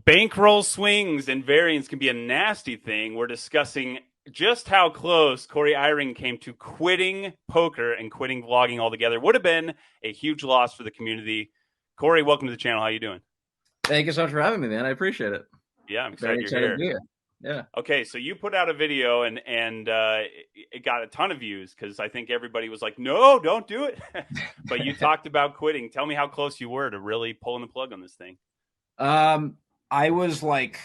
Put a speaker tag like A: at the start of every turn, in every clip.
A: Bankroll swings and variance can be a nasty thing. We're discussing just how close Corey Eyring came to quitting poker and quitting vlogging altogether. Would have been a huge loss for the community. Corey, welcome to the channel. How you doing?
B: Thank you so much for having me, man. I appreciate it.
A: Yeah, I'm excited
B: Very
A: you're here.
B: Yeah.
A: Okay, so you put out a video and it got a ton of views because I think everybody was like, no, don't do it. But you talked about quitting. Tell me how close you were to really pulling the plug on this thing.
B: I was like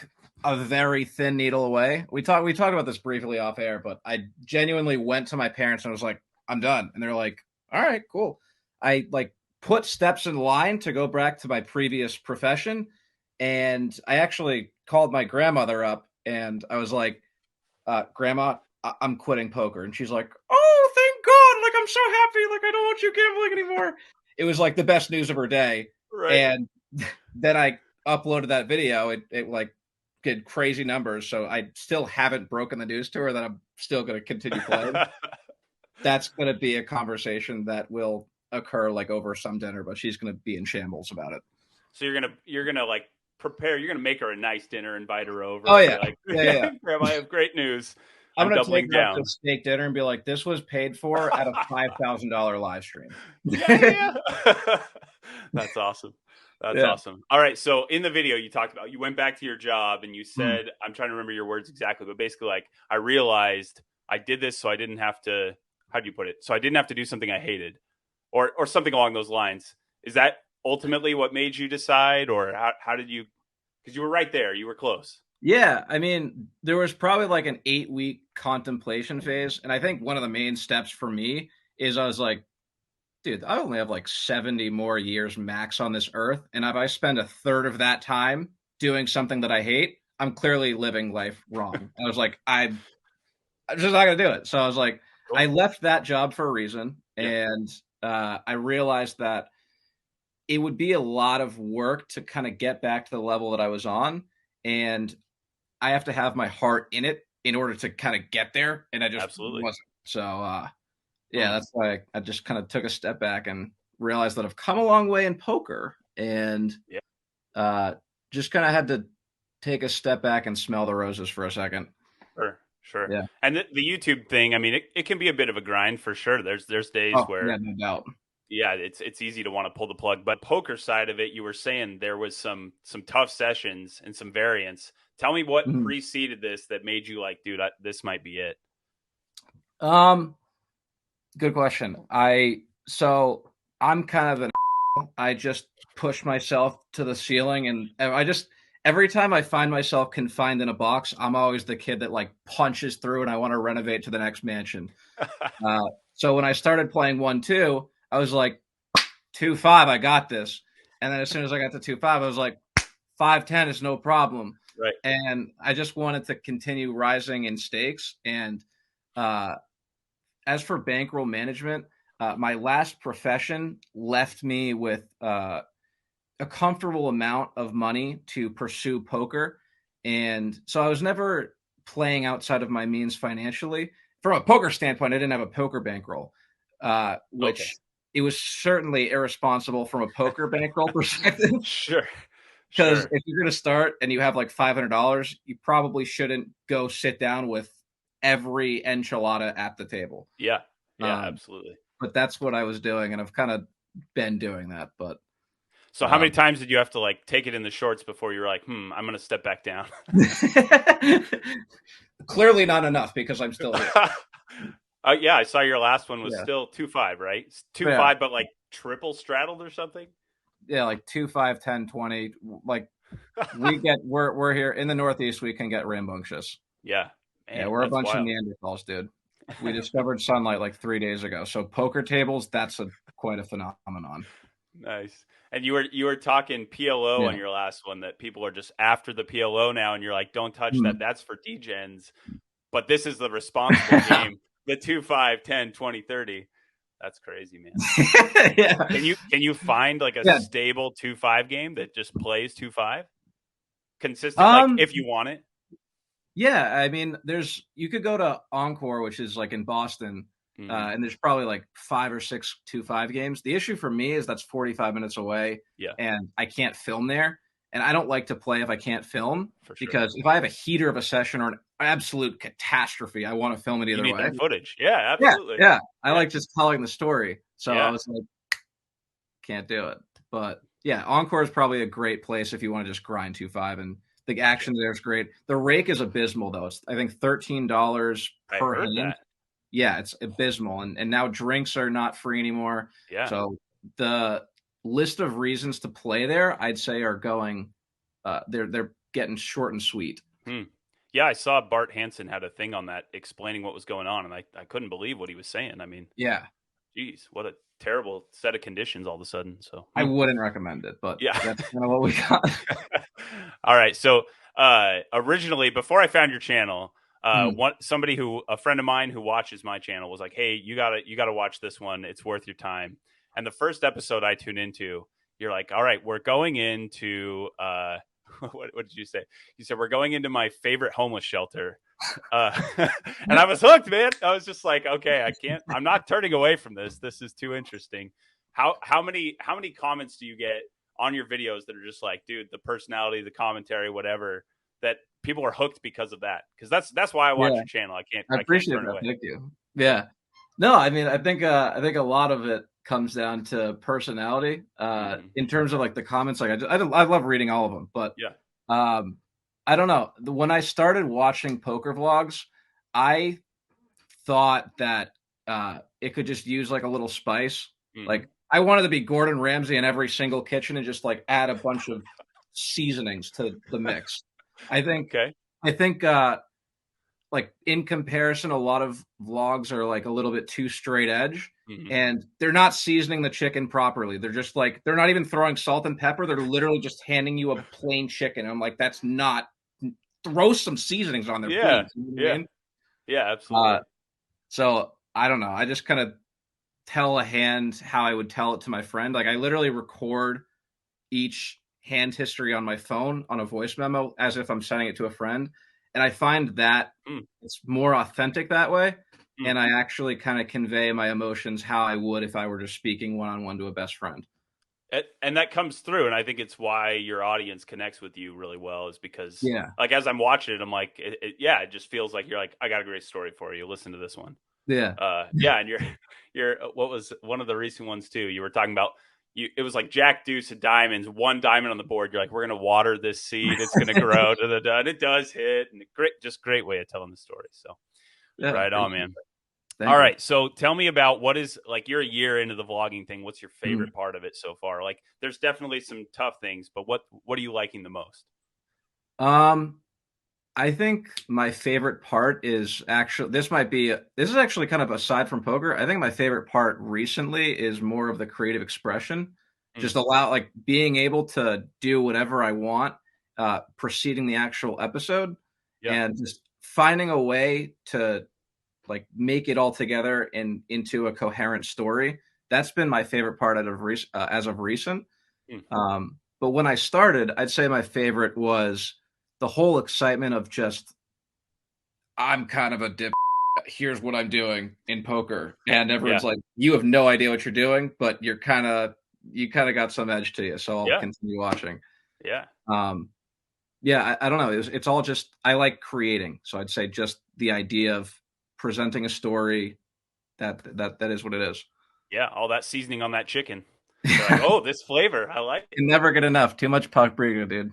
B: a very thin needle away. We talked about this briefly off air, but I genuinely went to my parents and was like, I'm done. And they're like, all right, cool. I like put steps in line to go back to my previous profession. And I actually called my grandmother up and I was like, Grandma, I'm quitting poker. And she's like, oh, thank God. Like, I'm so happy. Like, I don't want you gambling anymore. It was like the best news of her day.
A: Right.
B: And then I uploaded that video. It like did crazy numbers. So I still haven't broken the news to her that I'm still going to continue playing. That's going to be a conversation that will occur like over some dinner, but she's going to be in shambles about it.
A: So you're going to like prepare, you're going to make her a nice dinner, invite her over.
B: Oh yeah.
A: Like,
B: yeah.
A: Grandma, I have great news.
B: I'm going to take her up to steak dinner and be like, this was paid for at a $5,000 live stream.
A: Yeah. That's awesome. That's awesome. All right. So in the video you talked about, you went back to your job and you said, I'm trying to remember your words exactly, but basically like, I realized I did this so I didn't have to, how do you put it? So I didn't have to do something I hated or something along those lines. Is that ultimately what made you decide, or how did you, because you were right there, you were close.
B: Yeah. I mean, there was probably like an 8-week contemplation phase. And I think one of the main steps for me is I was like, dude, I only have like 70 more years max on this earth. And if I spend a third of that time doing something that I hate, I'm clearly living life wrong. I was like, I'm just not going to do it. So I was like, cool. I left that job for a reason. Yeah. And I realized that it would be a lot of work to kind of get back to the level that I was on. And I have to have my heart in it in order to kind of get there. And I just wasn't. So, yeah, that's why I just kind of took a step back and realized that I've come a long way in poker and just kind of had to take a step back and smell the roses for a second.
A: Sure.
B: Yeah.
A: And the YouTube thing, I mean, it can be a bit of a grind for sure. There's days where,
B: yeah, no doubt.
A: Yeah, it's easy to want to pull the plug. But poker side of it, you were saying there was some tough sessions and some variance. Tell me what preceded this that made you like, dude, this might be it.
B: Good question. So I'm kind of I just push myself to the ceiling, and I just every time I find myself confined in a box, I'm always the kid that like punches through and I want to renovate to the next mansion. So when I started playing 1-2, I was like 2-5, I got this. And then as soon as I got to 2-5, I was like 5-10 is no problem.
A: Right.
B: And I just wanted to continue rising in stakes. And as for bankroll management, my last profession left me with a comfortable amount of money to pursue poker. And so I was never playing outside of my means financially. From a poker standpoint, I didn't have a poker bankroll, which it was certainly irresponsible from a poker bankroll perspective.
A: Sure.
B: Because if you're going to start and you have like $500, you probably shouldn't go sit down with every enchilada at the table.
A: Yeah, absolutely.
B: But that's what I was doing, and I've kind of been doing that. But
A: so how many times did you have to like take it in the shorts before you were like, I'm going to step back down?
B: Clearly not enough because I'm still here.
A: Yeah, I saw your last one was still 2-5, right? 2-5, but like triple straddled or something?
B: Yeah, like 2-5, 10, 20. Like we're here in the Northeast, we can get rambunctious.
A: Yeah. Man,
B: yeah, we're a bunch of Neanderthals, dude. We discovered sunlight like 3 days ago. So poker tables, that's quite a phenomenon.
A: Nice. And you were talking PLO on your last one, that people are just after the PLO now, and you're like, don't touch that. That's for degens. But this is the responsible game. The 2-5, 10, 20, 30. That's crazy, man.
B: Yeah.
A: Can you find like a stable 2-5 game that just plays 2-5? Consistent, like if you want it?
B: Yeah, I mean, you could go to Encore, which is like in Boston, and there's probably like 5 or 6 2-5 games. The issue for me is that's 45 minutes away, and I can't film there. And I don't like to play if I can't film,
A: For sure.
B: because if I have a heater of a session or an absolute catastrophe, I want to film it either
A: You need
B: way.
A: that footage. Yeah, absolutely.
B: Yeah. I like just telling the story. So
A: Yeah.
B: I was like, can't do it. But yeah, Encore is probably a great place if you want to just grind 2-5, and the action there is great. The rake is abysmal though. It's I think $13 per hand.
A: That.
B: Yeah, it's abysmal. And now drinks are not free anymore.
A: Yeah.
B: So the list of reasons to play there, I'd say, are going they're getting short and sweet.
A: Yeah, I saw Bart Hansen had a thing on that explaining what was going on, and I couldn't believe what he was saying. I mean,
B: yeah,
A: geez, what a terrible set of conditions all of a sudden. So
B: I wouldn't recommend it, but
A: yeah,
B: that's kind of what we got.
A: All right, so originally, before I found your channel, a friend of mine who watches my channel was like, "Hey, you gotta watch this one. It's worth your time." And the first episode I tuned into, you're like, "All right, we're going into." What did you say? You said, we're going into my favorite homeless shelter. And I was hooked, man. I was just like, okay, I'm not turning away from this. This is too interesting. How many comments do you get on your videos that are just like, dude, the personality, the commentary, whatever, that people are hooked because of that? Because that's why I watch your channel. I
B: appreciate that. Thank you. Yeah. No, I mean, I think a lot of it comes down to personality. In terms of like the comments, like I love reading all of them, but I don't know. When I started watching poker vlogs, I thought that it could just use like a little spice. Like I wanted to be Gordon Ramsay in every single kitchen and just like add a bunch of seasonings to the mix. I think like in comparison, a lot of vlogs are like a little bit too straight edge, and they're not seasoning the chicken properly. They're just like, they're not even throwing salt and pepper. They're literally just handing you a plain chicken. I'm like, that's not, throw some seasonings on there. Please. You know what I mean?
A: Yeah, absolutely.
B: So I don't know. I just kind of tell a hand how I would tell it to my friend. Like I literally record each hand history on my phone on a voice memo as if I'm sending it to a friend. And I find that it's more authentic that way. And I actually kind of convey my emotions how I would if I were just speaking one-on-one to a best friend.
A: And that comes through. And I think it's why your audience connects with you really well, is because like, as I'm watching it, I'm like, it just feels like you're like, I got a great story for you. Listen to this one.
B: Yeah.
A: And you're what was one of the recent ones too? You were talking about, it was like Jack, deuce of diamonds, one diamond on the board. You're like, we're going to water this seed. It's going to grow. And it does hit. And great way of telling the story. So right on, man. All right. So tell me about what is, like, you're a year into the vlogging thing. What's your favorite part of it so far? Like, there's definitely some tough things, but what are you liking the most?
B: I think my favorite part is actually, this is actually kind of aside from poker. I think my favorite part recently is more of the creative expression. Just like being able to do whatever I want, preceding the actual episode, and just finding a way to like make it all together and into a coherent story. That's been my favorite part as of recent. But when I started, I'd say my favorite was the whole excitement of just, I'm kind of a dip. Here's what I'm doing in poker. And everyone's like, you have no idea what you're doing, but you kind of got some edge to you. So I'll continue watching.
A: Yeah.
B: I don't know. It's all just, I like creating. So I'd say just the idea of presenting a story that is what it is.
A: Yeah. All that seasoning on that chicken. Like, oh, this flavor, I like it.
B: You never get enough. Too much paprika, dude.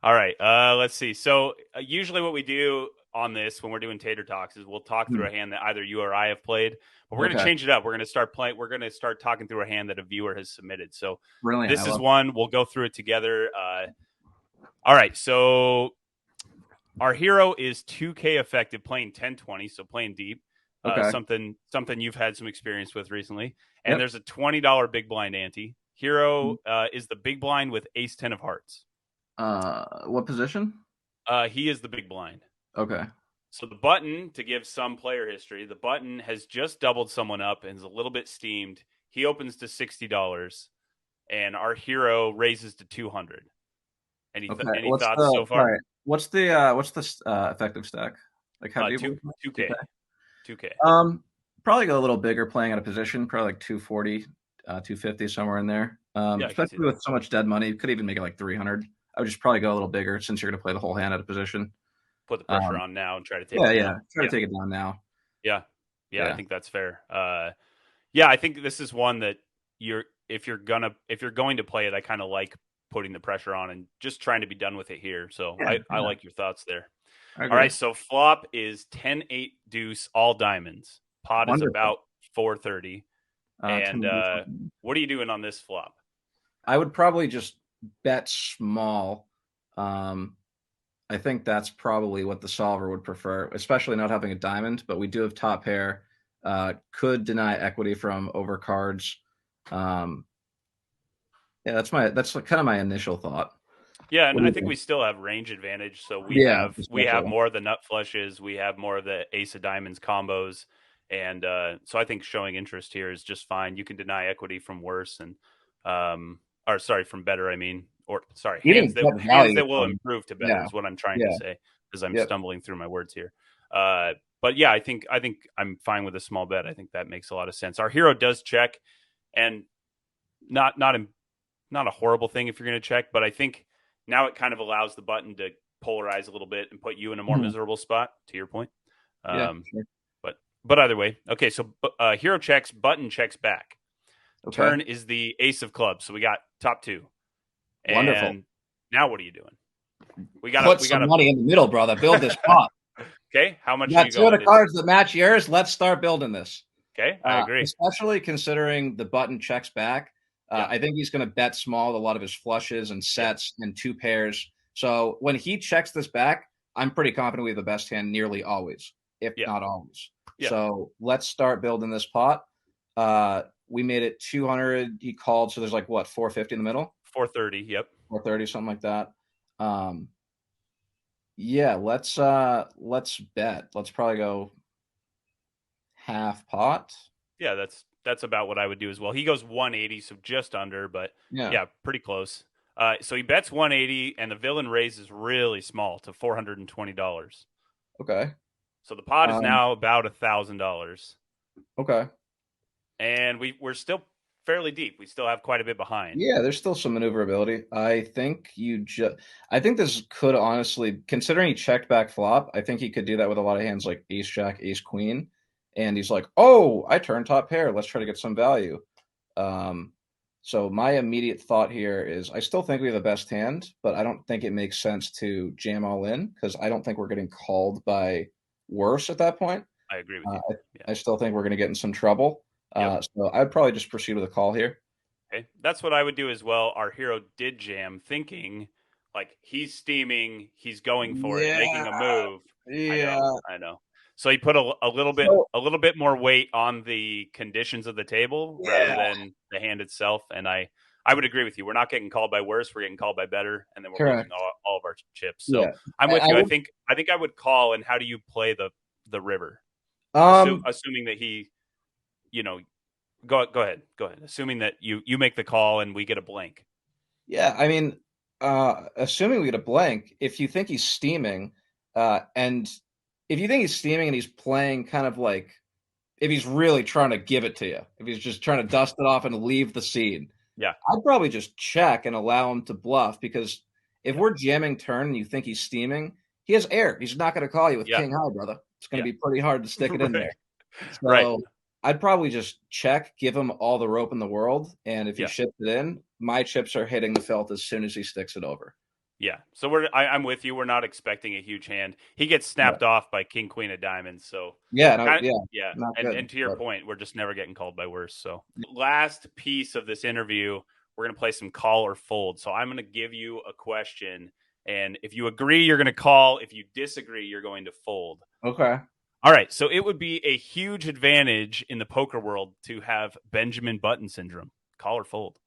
A: All right. Let's see. So usually what we do on this when we're doing Tater Talks is we'll talk through a hand that either you or I have played, but we're going to change it up. We're going to start playing. We're going to start talking through a hand that a viewer has submitted. So this is one. We'll go through it together. All right. So our hero is 2K effective, playing 10-20, so playing deep. Something you've had some experience with recently. And there's a $20 big blind ante. Hero is the big blind with ace 10 of hearts.
B: What position?
A: He is the big blind.
B: Okay.
A: So the button, to give some player history, the button has just doubled someone up and is a little bit steamed. He opens to $60, and our hero raises to $200. Any thoughts so far?
B: Right. What's the effective stack? Like how deep?
A: 2K. 2K.
B: Probably go a little bigger, playing out of position, probably like 240. 250, somewhere in there.
A: Yeah, I can see
B: Especially
A: that.
B: with so much dead money, you could even make it like 300. I would just probably go a little bigger since you're going to play the whole hand out of position.
A: Put the pressure on now and try to take
B: Yeah,
A: it
B: yeah.
A: down.
B: Try to
A: Yeah,
B: take it down now.
A: yeah, yeah. I
B: Yeah.
A: think that's fair. Yeah, I think this is one that if you're going to play it, I kind of like putting the pressure on and just trying to be done with it here. So
B: Yeah,
A: I like your thoughts there.
B: I
A: All
B: agree.
A: right, so flop is 10-8 deuce all diamonds. Pot is
B: Wonderful.
A: about 430. And what are you doing on this flop?
B: I would probably just bet small. I think that's probably what the solver would prefer, especially not having a diamond, but we do have top pair. Could deny equity from overcards. Yeah, that's kind of my initial thought.
A: Yeah, and I think we still have range advantage. So we have more of the nut flushes, we have more of the ace of diamonds combos, and so I think showing interest here is just fine. You can deny equity from worse and or sorry, from better. I mean, or sorry, hands that will improve to better is what I'm trying to say, because I'm stumbling through my words here. But yeah, I think I'm fine with a small bet. I think that makes a lot of sense. Our hero does check, and not a horrible thing if you're going to check, but I think now it kind of allows the button to polarize a little bit and put you in a more miserable spot, to your point.
B: Sure.
A: But either way, okay, so hero checks, button checks back. Okay. Turn is the ace of clubs, so we got top two. And wonderful. Now what are you doing? We got
B: some money in the middle, brother. Build this pot.
A: Okay, how much?
B: You got 200 cards that match yours. Let's start building this.
A: Okay, I agree.
B: Especially considering the button checks back. I think he's going to bet small with a lot of his flushes and sets and two pairs. So when he checks this back, I'm pretty confident we have the best hand nearly always, if not always. Yeah. So let's start building this pot. We made it 200. He called. So there's like what, 450 in the middle?
A: 430. Yep.
B: 430, something like that. Yeah, let's bet. Let's probably go half pot.
A: Yeah, that's about what I would do as well. He goes 180, so just under, but yeah pretty close. So he bets 180, and the villain raises really small to $420.
B: Okay.
A: So the pot is now about $1,000. Okay. And we're still fairly deep. We still have quite a bit behind.
B: Yeah, there's still some maneuverability. I think this could honestly, considering he checked back flop, I think he could do that with a lot of hands like ace jack, ace queen. And he's like, oh, I turned top pair. Let's try to get some value. So my immediate thought here is I still think we have the best hand, but I don't think it makes sense to jam all in because I don't think we're getting called by worse at that point.
A: I agree with you.
B: I still think we're going to get in some trouble. So I'd probably just proceed with a call here.
A: Okay, that's what I would do as well. Our hero did jam, thinking like he's steaming, he's going for it, making a move.
B: Yeah,
A: I know. So he put a little bit more weight on the conditions of the table rather than the hand itself. And I would agree with you. We're not getting called by worse. We're getting called by better, and then we're losing all of our chips. So I'm with you. I think I would call. And how do you play the river? Assuming that he, go ahead. Assuming that you make the call and we get a blank.
B: Yeah, I mean, assuming we get a blank, if you think he's steaming, and if you think he's steaming and he's playing kind of like, if he's really trying to give it to you, if he's just trying to dust it off and leave the scene, I'd probably just check and allow him to bluff, because if we're jamming turn and you think he's steaming, he has air. He's not going to call you with king high, brother. It's going to be pretty hard to stick it in there. So I'd probably just check, give him all the rope in the world, and if he ships it in, my chips are hitting the felt as soon as he sticks it over.
A: Yeah, so I'm with you. We're not expecting a huge hand. He gets snapped off by king queen of diamonds. So and to your point, we're just never getting called by worse. So last piece of this interview, we're gonna play some call or fold. So I'm gonna give you a question, and if you agree, you're gonna call. If you disagree, you're going to fold.
B: Okay.
A: All right. So it would be a huge advantage in the poker world to have Benjamin Button syndrome. Call or fold.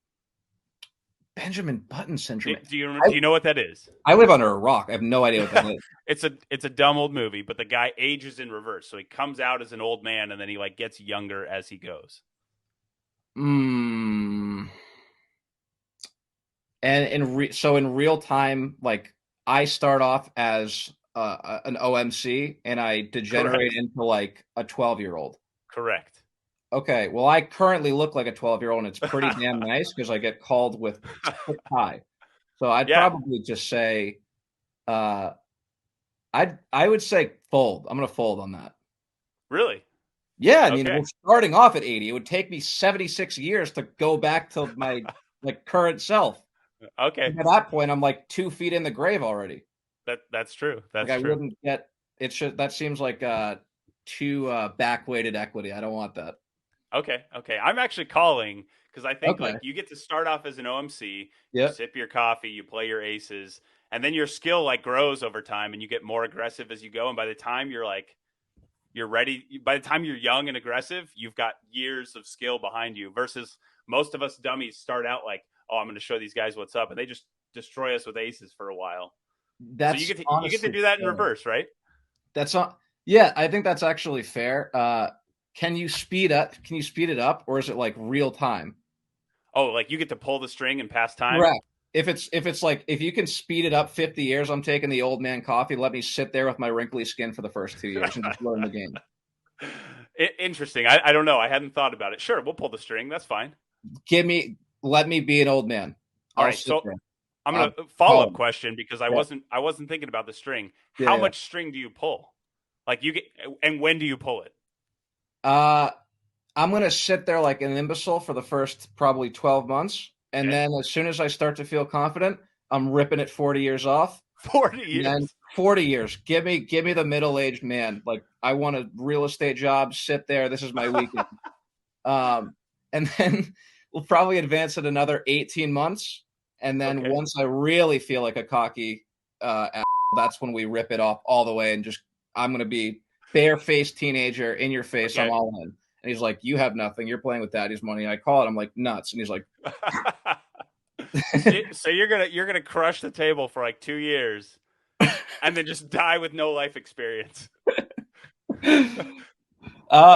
B: Benjamin Button syndrome.
A: Do you know what that is?
B: I live under a rock. I have no idea what that is.
A: It's a dumb old movie, but the guy ages in reverse. So he comes out as an old man, and then he gets younger as he goes.
B: And in real time, like I start off as an OMC and I degenerate into like a 12-year-old.
A: Correct.
B: Okay, well, I currently look like a 12-year-old, and it's pretty damn nice because I get called with stick tie. So I'd
A: Yeah.
B: probably just say, I would say fold. I'm gonna fold on that.
A: Really?
B: Yeah, I mean,
A: Okay.
B: we're starting off at 80. It would take me 76 years to go back to my current self.
A: Okay.
B: And at that point, I'm like 2 feet in the grave already.
A: That's true.
B: Like
A: That's
B: I
A: true.
B: wouldn't get it. That seems like too back-weighted equity. I don't want that.
A: Okay. Okay. I'm actually calling because I think
B: Okay.
A: like you get to start off as an OMC, you
B: Yep.
A: sip your coffee, you play your aces, and then your skill like grows over time and you get more aggressive as you go. And by the time you're ready, by the time you're young and aggressive, you've got years of skill behind you versus most of us dummies start out like, oh, I'm going to show these guys what's up. And they just destroy us with aces for a while. So
B: That's
A: you get to
B: honestly
A: do that in
B: fair.
A: reverse, right?
B: That's not. Yeah, I think that's actually fair. Can you speed up? Can you speed it up, or is it like real time?
A: Oh, like you get to pull the string and pass time.
B: Correct. If it's like if you can speed it up 50 years, I'm taking the old man coffee. Let me sit there with my wrinkly skin for the first 2 years and just learn the game.
A: Interesting. I don't know. I hadn't thought about it. Sure, we'll pull the string. That's fine.
B: Let me be an old man.
A: All
B: I'll
A: right.
B: sit
A: So
B: there.
A: I'm gonna follow up
B: Calm.
A: question because
B: Yeah,
A: I wasn't thinking about the string.
B: yeah,
A: How
B: yeah.
A: much string do you pull? Like you get and when do you pull it?
B: I'm gonna sit there like an imbecile for the first probably 12 months, and
A: Okay.
B: then as soon as I start to feel confident, I'm ripping it 40 years off.
A: 40
B: And then
A: years.
B: 40 years. Give me the middle-aged man. Like I want a real estate job. Sit there. This is my weekend. And then we'll probably advance it another 18 months. And then
A: Okay.
B: once I really feel like a cocky, that's when we rip it off all the way and just I'm gonna be bare-faced teenager in your face. I'm
A: Okay.
B: all in. And he's like, "You have nothing. You're playing with daddy's money." I call it. I'm like, "Nuts." And he's like,
A: So you're gonna crush the table for like 2 years and then just die with no life experience. Okay.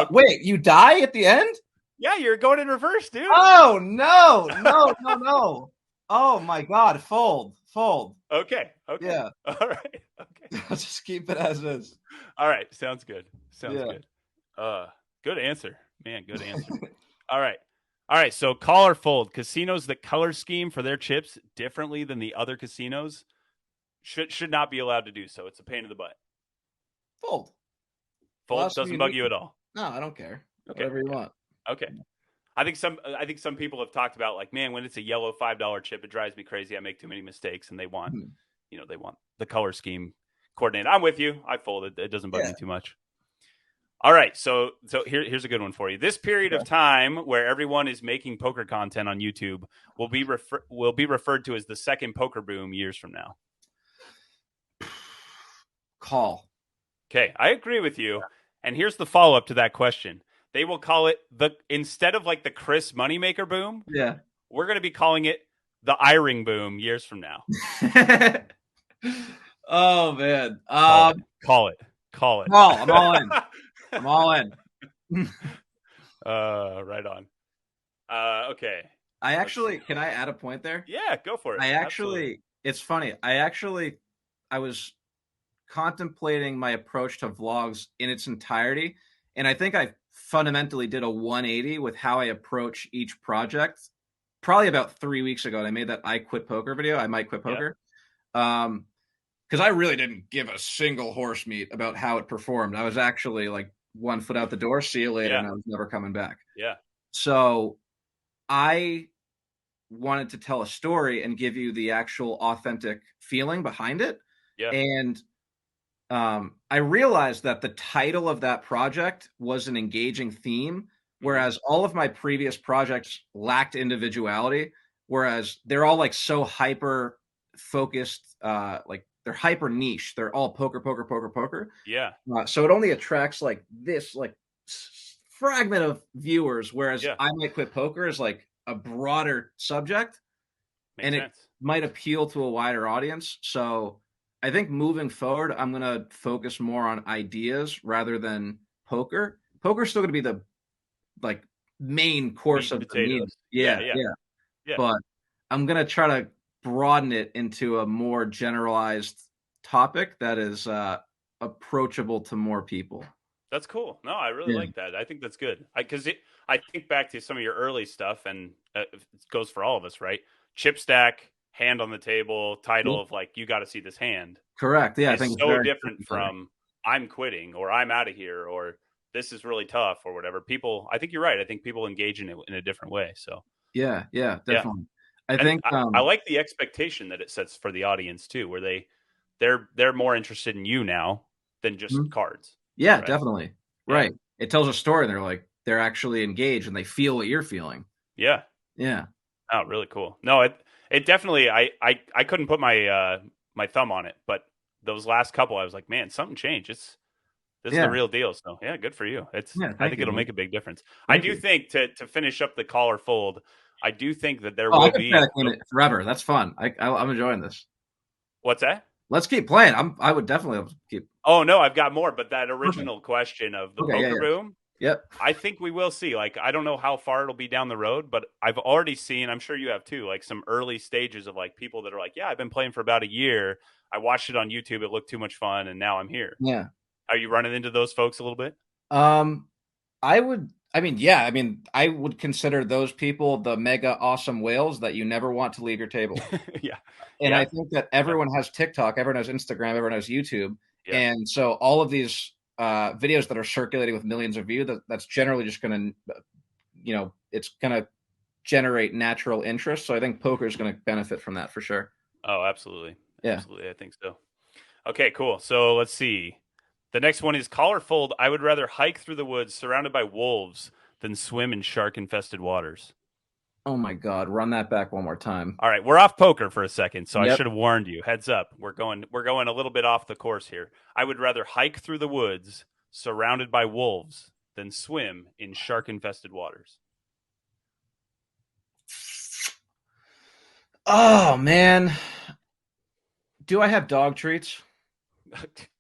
B: Wait, you die at the end?
A: Yeah, you're going in reverse, dude.
B: Oh no, no, no, no. Oh my god, fold.
A: Okay. Okay.
B: Yeah.
A: All right. Okay.
B: I'll just keep it as is.
A: All right. Sounds good. Sounds
B: Yeah.
A: good. Good answer. Man, good answer. All right. All right. So call or fold. Casinos that color scheme for their chips differently than the other casinos should not be allowed to do so. It's a pain in the butt.
B: Fold.
A: Fold doesn't bug you at all.
B: No, I don't care.
A: Okay.
B: Whatever you want.
A: Okay. I think some people have talked about like, man, when it's a yellow $5 chip, it drives me crazy. I make too many mistakes, and they want, they want the color scheme coordinated. I'm with you. I fold it. It doesn't bug me too much. All right, so here's a good one for you. This period of time where everyone is making poker content on YouTube will be referred to as the second poker boom years from now.
B: Call.
A: Okay, I agree with you. And here's the follow up to that question. They will call it instead of like the Chris Moneymaker boom.
B: Yeah.
A: We're going to be calling it the Eyring boom years from now.
B: Oh man.
A: Call it.
B: I'm all in. I'm all in.
A: Right on. Okay.
B: Can I add a point there?
A: Yeah, go for it.
B: It's funny. I was contemplating my approach to vlogs in its entirety, and I think I fundamentally did a 180 with how I approach each project probably about 3 weeks ago. And I made that I quit poker video. I might quit poker. Because I really didn't give a single horse meat about how it performed. I was actually like 1 foot out the door, see you later, and I was never coming back.
A: Yeah.
B: So I wanted to tell a story and give you the actual authentic feeling behind it.
A: Yeah.
B: And I realized that the title of that project was an engaging theme, whereas all of my previous projects lacked individuality, whereas they're all like so hyper focused, like they're hyper niche. They're all poker.
A: Yeah.
B: So it only attracts like this like fragment of viewers, whereas I Might Quit Poker is like a broader subject.
A: Makes
B: and
A: sense.
B: It might appeal to a wider audience. So I think moving forward, I'm going to focus more on ideas rather than poker. Poker's still going to be the like main course of the meal. Yeah. But I'm going to try to broaden it into a more generalized topic that is approachable to more people.
A: That's cool. No, I really like that. I think that's good. I think back to some of your early stuff, and it goes for all of us, right? Chip stack, hand on the table, title of like, you got to see this hand.
B: Correct. Yeah, I think
A: It's
B: it's
A: so
B: very
A: different from I'm quitting or I'm out of here or this is really tough or whatever. People, I think you're right. I think people engage in it in a different way. So
B: yeah, definitely. I
A: and
B: think
A: I like the expectation that it sets for the audience too, where they're more interested in you now than just cards.
B: Yeah,
A: Right?
B: definitely.
A: Yeah.
B: Right. It tells a story. And they're actually engaged and they feel what you're feeling.
A: Yeah.
B: Yeah.
A: Oh, really cool. No, it definitely. I couldn't put my my thumb on it, but those last couple, I was like, man, something changed. This is the real deal. So yeah, good for you. I think
B: you,
A: it'll
B: man.
A: make a big difference. I
B: Thank
A: do
B: you.
A: think to finish up the call or fold, I do think that there
B: I
A: will
B: could play
A: be.
B: that game forever. That's fun. I'm enjoying this.
A: What's that?
B: Let's keep playing. I would definitely keep.
A: Oh no, I've got more. But that original question of the
B: Okay.
A: poker boom,
B: Yep.
A: I think we will see. Like, I don't know how far it'll be down the road, but I've already seen, I'm sure you have too, like some early stages of like people that are like, yeah, I've been playing for about a year. I watched it on YouTube. It looked too much fun. And now I'm here.
B: Yeah.
A: Are you running into those folks a little bit?
B: I would. I would consider those people the mega awesome whales that you never want to leave your table.
A: Yeah.
B: And I think that everyone has TikTok, everyone has Instagram, everyone has YouTube.
A: Yeah.
B: And so all of these videos that are circulating with millions of views, that's generally just going to, it's going to generate natural interest. So I think poker is going to benefit from that for sure.
A: Oh, absolutely.
B: Yeah.
A: Absolutely. I think so. Okay, cool. So let's see. The next one is call or fold. I would rather hike through the woods surrounded by wolves than swim in shark infested waters.
B: Oh my God. Run that back one more time.
A: All right, we're off poker for a second, so
B: Yep.
A: I should have warned you. Heads up. We're going a little bit off the course here. I would rather hike through the woods surrounded by wolves than swim in shark infested waters.
B: Oh man. Do I have dog treats?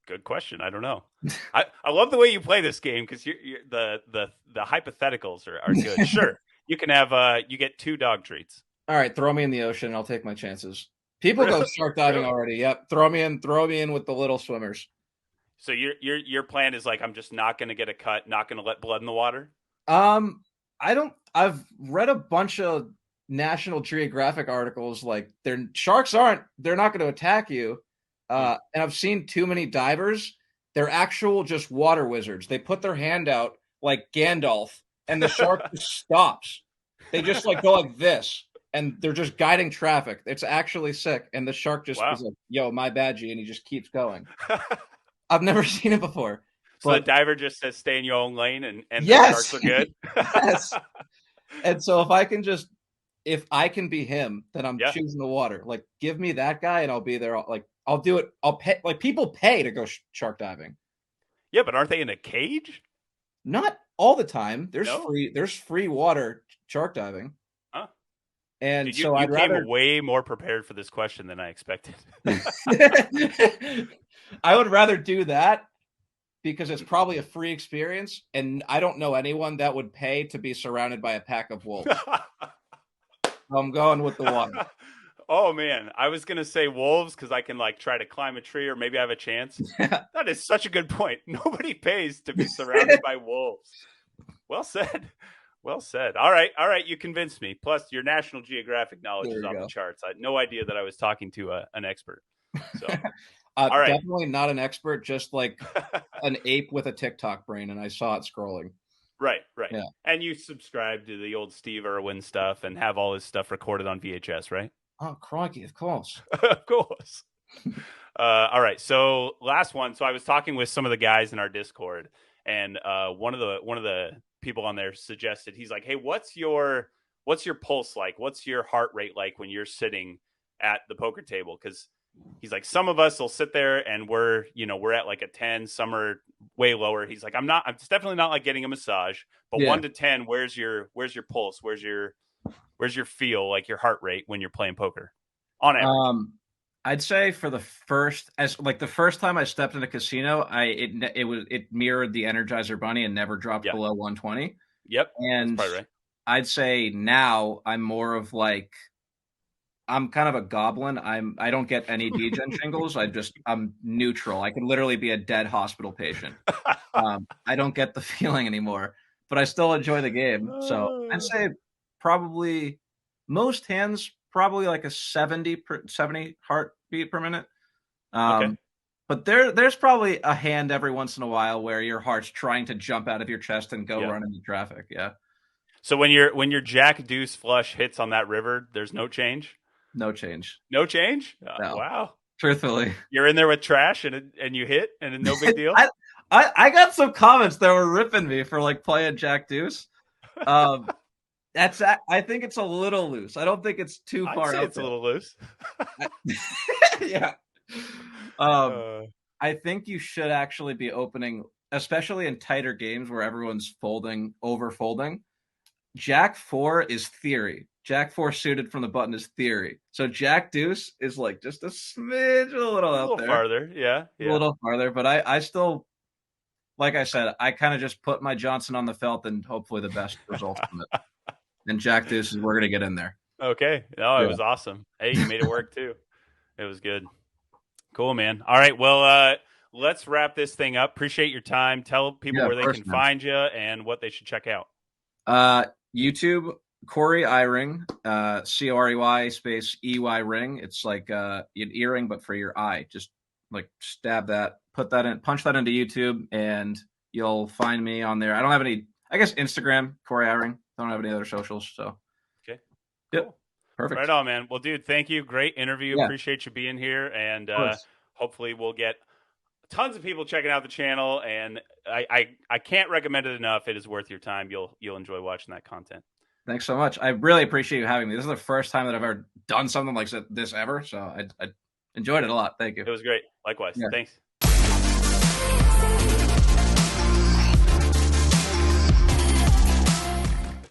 A: Good question. I don't know. I love the way you play this game because the hypotheticals are good. Sure, you can have you get 2 dog treats.
B: All right, throw me in the ocean. And I'll take my chances. People go shark diving already. Yep, throw me in with the little swimmers.
A: So your plan is like, I'm just not going to get a cut, not going to let blood in the water.
B: I've read a bunch of National Geographic articles like they're not going to attack you. And I've seen too many divers. They're actual just water wizards. They put their hand out like Gandalf and the shark just stops. They just like go like this and they're just guiding traffic. It's actually sick. And the shark just is like, yo, my bad, G. And he just keeps going. I've never seen it before.
A: So the diver just says, stay in your own lane and
B: yes!
A: The sharks are good.
B: Yes. And so if I can be him, then I'm choosing the water. Like, give me that guy and I'll be there. I'll do it. I'll pay. Like, people pay to go shark diving.
A: Yeah, but aren't they in a cage?
B: Not all the time. There's free water shark diving.
A: Huh.
B: And
A: Dude,
B: so
A: you came way more prepared for this question than I expected.
B: I would rather do that because it's probably a free experience, and I don't know anyone that would pay to be surrounded by a pack of wolves. I'm going with the water.
A: Oh man, I was gonna say wolves because I can like try to climb a tree or maybe I have a chance. That is such a good point. Nobody pays to be surrounded by wolves. Well said. Well said. All right. You convinced me. Plus, your National Geographic knowledge is off the charts. I had no idea that I was talking to an expert. So, all right.
B: Definitely not an expert, just like an ape with a TikTok brain, and I saw it scrolling.
A: Right.
B: Yeah.
A: And you subscribe to the old Steve Irwin stuff and have all his stuff recorded on VHS, right?
B: Oh, crikey, of course.
A: Of course. All right. So last one. So I was talking with some of the guys in our Discord, and one of the people on there suggested, he's like, hey, what's your pulse like? What's your heart rate like when you're sitting at the poker table? Because he's like, some of us will sit there and we're at like a 10, some are way lower. He's like, I'm definitely not like getting a massage, but 1 to 10, where's your pulse? Where's your feel, like your heart rate when you're playing poker on average?
B: I'd say for the first time I stepped in a casino, it mirrored the Energizer Bunny and never dropped below 120.
A: Yep.
B: And
A: that's probably right.
B: I'd say now I'm more of like, I'm kind of a goblin. I don't get any degen shingles. I'm neutral. I can literally be a dead hospital patient. I don't get the feeling anymore, but I still enjoy the game. So I'd say probably most hands, probably like a 70 heartbeat per minute.
A: Okay.
B: But there's probably a hand every once in a while where your heart's trying to jump out of your chest and go run into traffic. Yeah.
A: So when your Jack deuce flush hits on that river, there's no change?
B: No change.
A: No change?
B: No.
A: Wow.
B: Truthfully.
A: You're in there with trash and you hit and no big deal?
B: I got some comments that were ripping me for like playing Jack deuce. I think it's a little loose. I don't think it's too far out.
A: It's a little loose.
B: Yeah. I think you should actually be opening, especially in tighter games where everyone's over folding. Jack 4 is theory. Jack 4 suited from the button is theory. So Jack deuce is like just a smidge, a little out there.
A: Farther. Yeah.
B: A little farther. But I still, like I said, I kind of just put my Johnson on the felt and hopefully the best result from it. And Jack deuce is, we're going to get in there.
A: Okay. No, it was awesome. Hey, you made it work too. It was good. Cool, man. All right. Well, let's wrap this thing up. Appreciate your time. Tell people where they can find you and what they should check out.
B: YouTube, Corey Eyring, Corey space EY ring. It's like an earring, but for your eye. Just like stab that, put that in, punch that into YouTube, and you'll find me on there. I don't have any, I guess Instagram, Corey Eyring. Don't have any other socials. So,
A: okay.
B: Cool.
A: Yep.
B: Perfect.
A: Right on, man. Well, dude, thank you. Great interview. Yeah. Appreciate you being here. And hopefully we'll get tons of people checking out the channel. And I can't recommend it enough. It is worth your time. You'll enjoy watching that content.
B: Thanks so much. I really appreciate you having me. This is the first time that I've ever done something like this ever. So I enjoyed it a lot. Thank you.
A: It was great. Likewise. Yeah. Thanks.